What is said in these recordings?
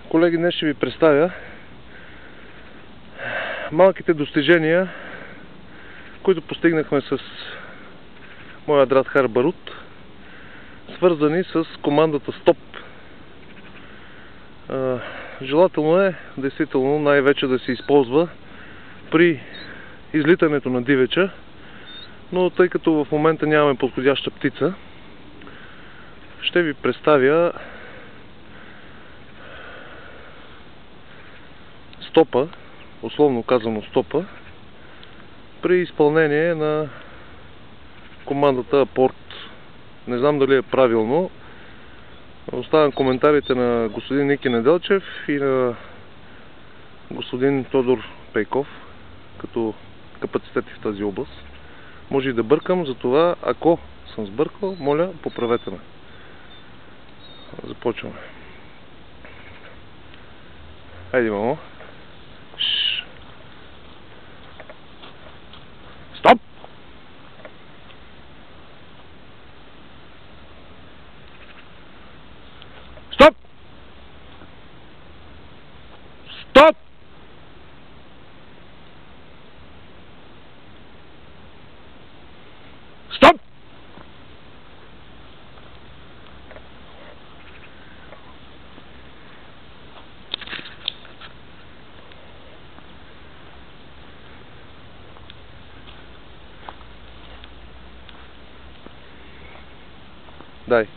Колеги, днес ще ви представя малките достижения, които постигнахме с моя Адрадхар Барут, свързани с командата Стоп. Желателно е, действително, най-вече да се използва при излитането на дивеча, но тъй като в момента нямаме подходяща птица, ще ви представя стопа, условно казано стопа, при изпълнение на командата апорт. Не знам дали е правилно. Оставям коментарите на господин Ники Неделчев и на господин Тодор Пейков, като капацитети в тази област. Може и да бъркам, затова ако съм сбъркал, моля, поправете ме. Започваме. Хайде, мамо. Стоп! Стоп! Стоп! Стоп! Дай.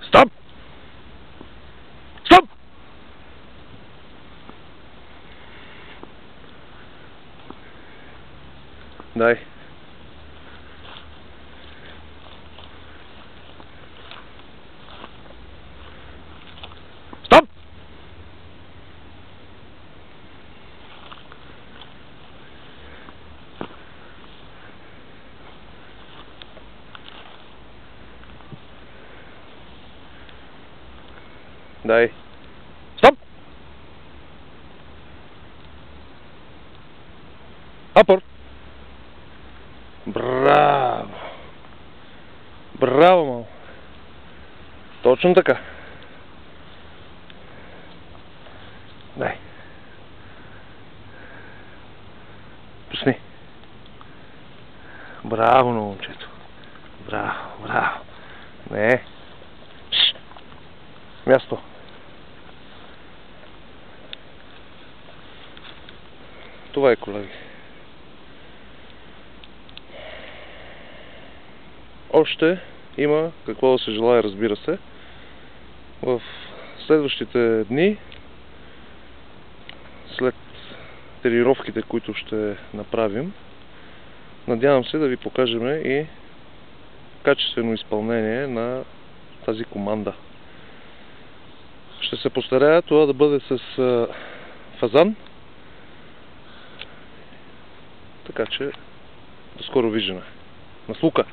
Стоп! Стоп! Дай. Стоп! Дай. Стоп! Апорт! Браво! Браво, мамо! Точно така. Дай. Пусни. Браво на момчето. Браво, браво. Не. Шш. Място. Това е, колеги. Още има какво да се желае, разбира се. В следващите дни, след тренировките, които ще направим, надявам се да ви покажем и качествено изпълнение на тази команда. Ще се постарая това да бъде с фазан, така че до скоро виждане. Наслука!